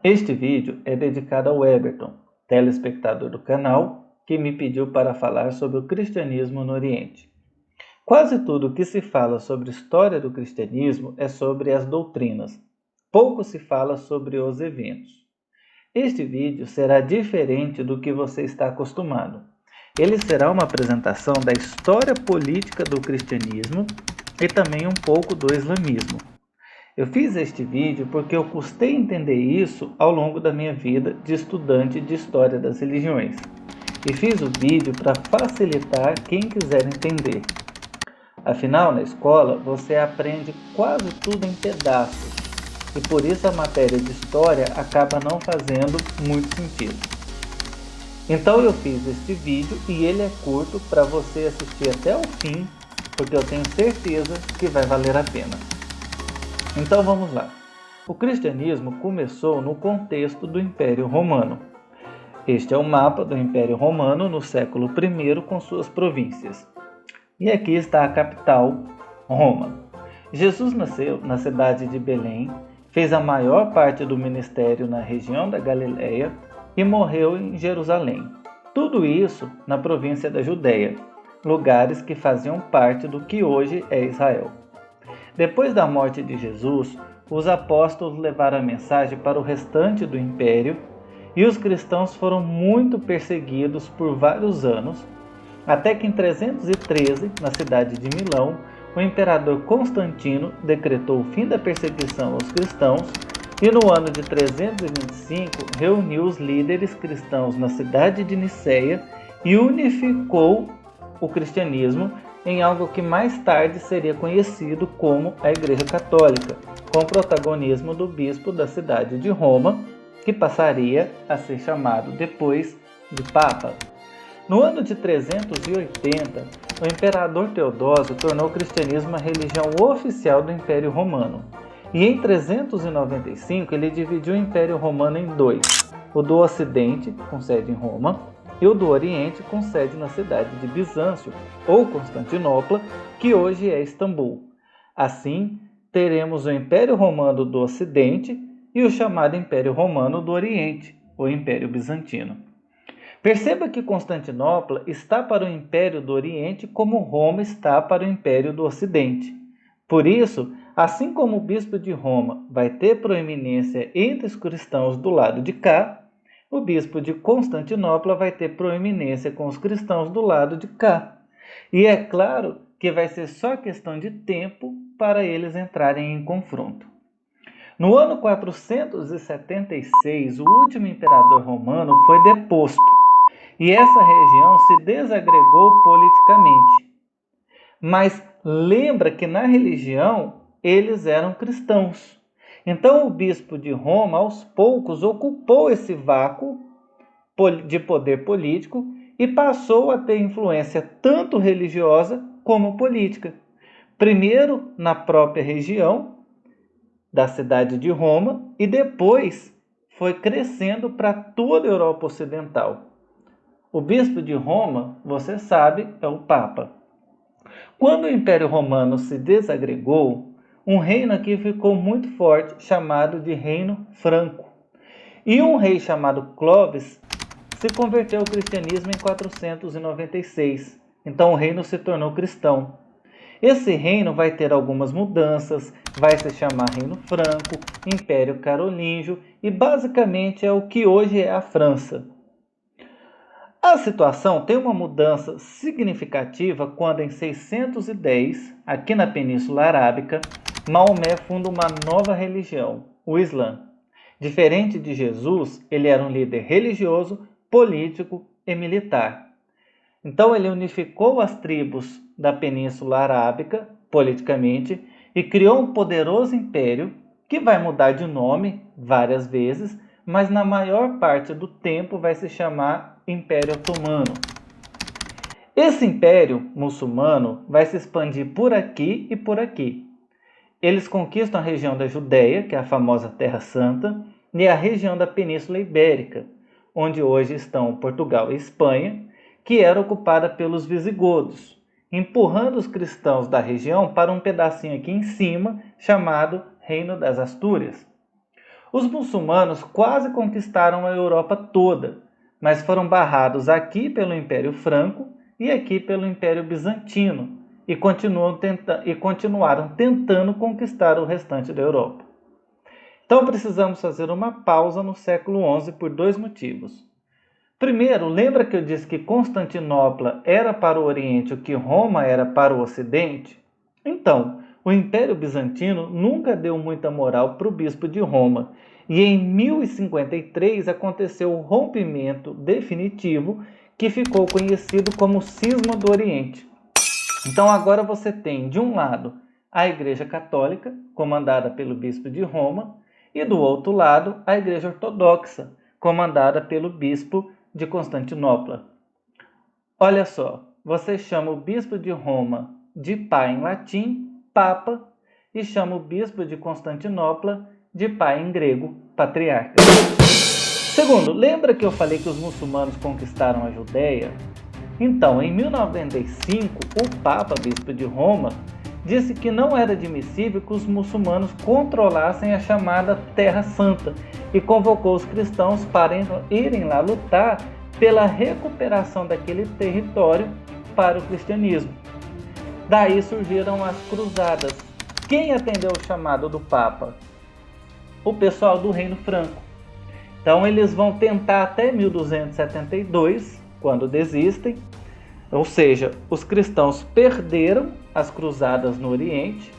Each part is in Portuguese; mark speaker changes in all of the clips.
Speaker 1: Este vídeo é dedicado ao Eberton, telespectador do canal, que me pediu para falar sobre o cristianismo no Oriente. Quase tudo que se fala sobre a história do cristianismo é sobre as doutrinas. Pouco se fala sobre os eventos. Este vídeo será diferente do que você está acostumado. Ele será uma apresentação da história política do cristianismo e também um pouco do islamismo. Eu fiz este vídeo porque eu custei entender isso ao longo da minha vida de estudante de História das Religiões. E fiz o vídeo para facilitar quem quiser entender. Afinal, na escola, você aprende quase tudo em pedaços. E por isso a matéria de História acaba não fazendo muito sentido. Então eu fiz este vídeo e ele é curto para você assistir até o fim, porque eu tenho certeza que vai valer a pena. Então vamos lá. O cristianismo começou no contexto do Império Romano. Este é o mapa do Império Romano no século I com suas províncias. E aqui está a capital, Roma. Jesus nasceu na cidade de Belém, fez a maior parte do ministério na região da Galileia e morreu em Jerusalém. Tudo isso na província da Judéia, lugares que faziam parte do que hoje é Israel. Depois da morte de Jesus, os apóstolos levaram a mensagem para o restante do império e os cristãos foram muito perseguidos por vários anos, até que em 313, na cidade de Milão, o imperador Constantino decretou o fim da perseguição aos cristãos e no ano de 325 reuniu os líderes cristãos na cidade de Niceia e unificou o cristianismo em algo que mais tarde seria conhecido como a Igreja Católica, com o protagonismo do bispo da cidade de Roma, que passaria a ser chamado depois de Papa. No ano de 380, o imperador Teodósio tornou o cristianismo a religião oficial do Império Romano. E em 395 ele dividiu o Império Romano em dois, o do Ocidente, com sede em Roma, e o do Oriente, com sede na cidade de Bizâncio, ou Constantinopla, que hoje é Istambul. Assim, teremos o Império Romano do Ocidente e o chamado Império Romano do Oriente, o Império Bizantino. Perceba que Constantinopla está para o Império do Oriente como Roma está para o Império do Ocidente. Por isso, assim como o bispo de Roma vai ter proeminência entre os cristãos do lado de cá, o bispo de Constantinopla vai ter proeminência com os cristãos do lado de cá. E é claro que vai ser só questão de tempo para eles entrarem em confronto. No ano 476, o último imperador romano foi deposto, e essa região se desagregou politicamente. Mas lembra que na religião eles eram cristãos. Então o bispo de Roma, aos poucos, ocupou esse vácuo de poder político e passou a ter influência tanto religiosa como política. Primeiro na própria região da cidade de Roma e depois foi crescendo para toda a Europa Ocidental. O bispo de Roma, você sabe, é o Papa. Quando o Império Romano se desagregou, um reino aqui ficou muito forte, chamado de Reino Franco. E um rei chamado Clovis se converteu ao cristianismo em 496. Então o reino se tornou cristão. Esse reino vai ter algumas mudanças, vai se chamar Reino Franco, Império Carolíngio e basicamente é o que hoje é a França. A situação tem uma mudança significativa quando em 610, aqui na Península Arábica, Maomé funda uma nova religião, o Islã. Diferente de Jesus, ele era um líder religioso, político e militar. Então ele unificou as tribos da Península Arábica, politicamente, e criou um poderoso império que vai mudar de nome várias vezes, mas na maior parte do tempo vai se chamar Império Otomano. Esse império muçulmano vai se expandir por aqui e por aqui. Eles conquistam a região da Judéia, que é a famosa Terra Santa, e a região da Península Ibérica, onde hoje estão Portugal e Espanha, que era ocupada pelos visigodos, empurrando os cristãos da região para um pedacinho aqui em cima, chamado Reino das Astúrias. Os muçulmanos quase conquistaram a Europa toda, mas foram barrados aqui pelo Império Franco e aqui pelo Império Bizantino, e continuaram tentando conquistar o restante da Europa. Então precisamos fazer uma pausa no século XI por dois motivos. Primeiro, lembra que eu disse que Constantinopla era para o Oriente o que Roma era para o Ocidente? Então, o Império Bizantino nunca deu muita moral para o bispo de Roma, e em 1053 aconteceu o rompimento definitivo que ficou conhecido como Cisma do Oriente. Então agora você tem, de um lado, a Igreja Católica, comandada pelo bispo de Roma, e do outro lado, a Igreja Ortodoxa, comandada pelo bispo de Constantinopla. Olha só, você chama o bispo de Roma de pai em latim, Papa, e chama o bispo de Constantinopla de pai em grego, Patriarca. Segundo, lembra que eu falei que os muçulmanos conquistaram a Judéia? Então, em 1095, o Papa Bispo de Roma disse que não era admissível que os muçulmanos controlassem a chamada Terra Santa e convocou os cristãos para irem lá lutar pela recuperação daquele território para o cristianismo. Daí surgiram as cruzadas. Quem atendeu o chamado do Papa? O pessoal do Reino Franco. Então eles vão tentar até 1272, quando desistem, ou seja, os cristãos perderam as cruzadas no Oriente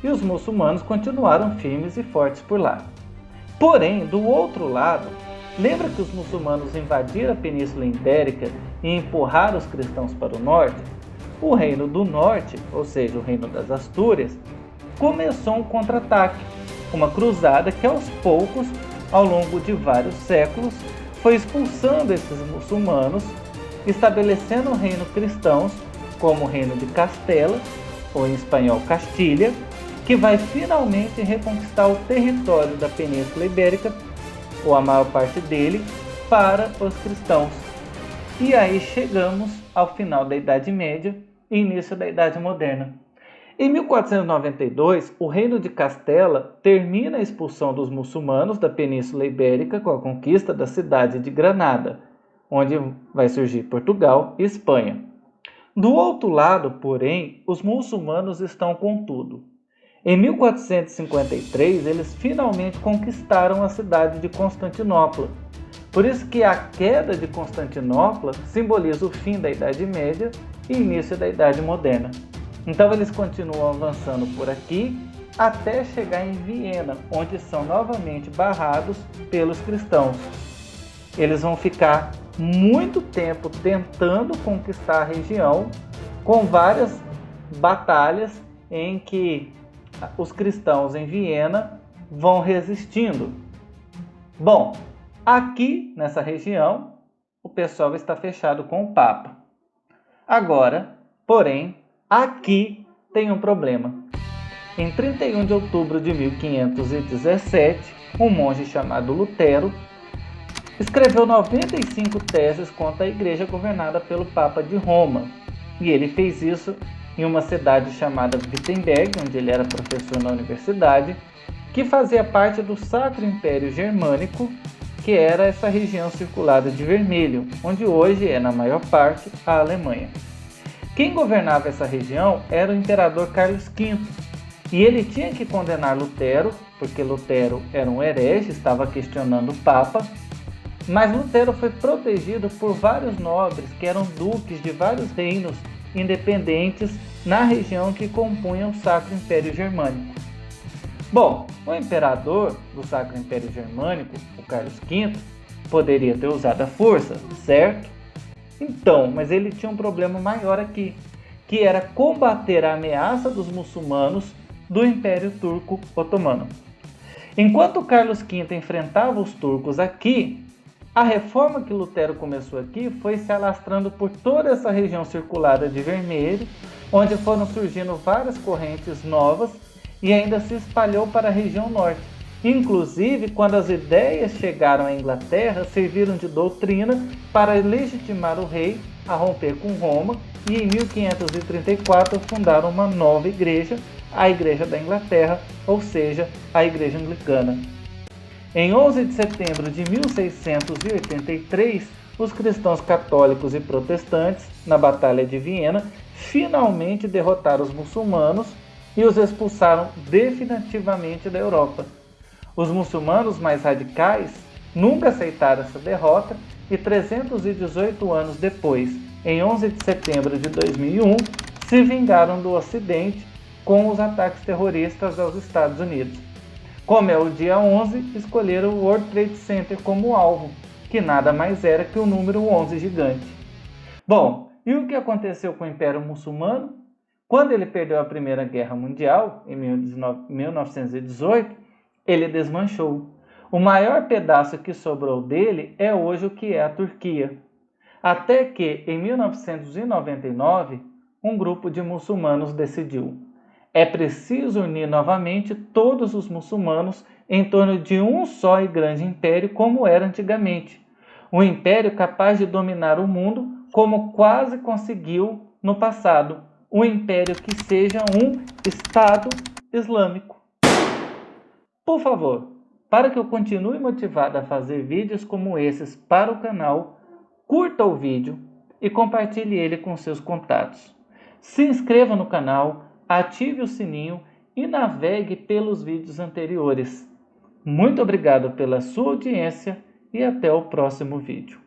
Speaker 1: e os muçulmanos continuaram firmes e fortes por lá. Porém, do outro lado, lembra que os muçulmanos invadiram a Península Ibérica e empurraram os cristãos para o norte? O Reino do Norte, ou seja, o Reino das Astúrias, começou um contra-ataque, uma cruzada que aos poucos, ao longo de vários séculos, foi expulsando esses muçulmanos, estabelecendo o reino cristãos como o reino de Castela, ou em espanhol Castilha, que vai finalmente reconquistar o território da Península Ibérica, ou a maior parte dele, para os cristãos. E aí chegamos ao final da Idade Média e início da Idade Moderna. Em 1492, o reino de Castela termina a expulsão dos muçulmanos da Península Ibérica com a conquista da cidade de Granada, onde vai surgir Portugal e Espanha. Do outro lado, porém, os muçulmanos estão com tudo. Em 1453, eles finalmente conquistaram a cidade de Constantinopla. Por isso que a queda de Constantinopla simboliza o fim da Idade Média e início da Idade Moderna. Então eles continuam avançando por aqui até chegar em Viena, onde são novamente barrados pelos cristãos. Eles vão ficar muito tempo tentando conquistar a região, com várias batalhas em que os cristãos em Viena vão resistindo. Bom, aqui nessa região, o pessoal está fechado com o Papa. Agora, porém, aqui tem um problema. Em 31 de outubro de 1517, um monge chamado Lutero escreveu 95 teses contra a igreja governada pelo Papa de Roma. E ele fez isso em uma cidade chamada Wittenberg, onde ele era professor na universidade, que fazia parte do Sacro Império Germânico, que era essa região circulada de vermelho, onde hoje é, na maior parte, a Alemanha. Quem governava essa região era o imperador Carlos V, e ele tinha que condenar Lutero, porque Lutero era um herege, estava questionando o Papa, mas Lutero foi protegido por vários nobres que eram duques de vários reinos independentes na região que compunha o Sacro Império Germânico. Bom, o imperador do Sacro Império Germânico, o Carlos V, poderia ter usado a força, certo? Então, mas ele tinha um problema maior aqui, que era combater a ameaça dos muçulmanos do Império Turco Otomano. Enquanto Carlos V enfrentava os turcos aqui, a reforma que Lutero começou aqui foi se alastrando por toda essa região circulada de vermelho, onde foram surgindo várias correntes novas e ainda se espalhou para a região norte. Inclusive, quando as ideias chegaram à Inglaterra, serviram de doutrina para legitimar o rei a romper com Roma e em 1534 fundaram uma nova igreja, a Igreja da Inglaterra, ou seja, a Igreja Anglicana. Em 11 de setembro de 1683, os cristãos católicos e protestantes, na Batalha de Viena, finalmente derrotaram os muçulmanos e os expulsaram definitivamente da Europa. Os muçulmanos mais radicais nunca aceitaram essa derrota e 318 anos depois, em 11 de setembro de 2001, se vingaram do Ocidente com os ataques terroristas aos Estados Unidos. Como é o dia 11, escolheram o World Trade Center como alvo, que nada mais era que o número 11 gigante. Bom, e o que aconteceu com o Império Muçulmano? Quando ele perdeu a Primeira Guerra Mundial, em 1918, ele desmanchou. O maior pedaço que sobrou dele é hoje o que é a Turquia. Até que, em 1999, um grupo de muçulmanos decidiu: é preciso unir novamente todos os muçulmanos em torno de um só e grande império como era antigamente. Um império capaz de dominar o mundo como quase conseguiu no passado. Um império que seja um Estado Islâmico. Por favor, para que eu continue motivado a fazer vídeos como esses para o canal, curta o vídeo e compartilhe ele com seus contatos. Se inscreva no canal, ative o sininho e navegue pelos vídeos anteriores. Muito obrigado pela sua audiência e até o próximo vídeo.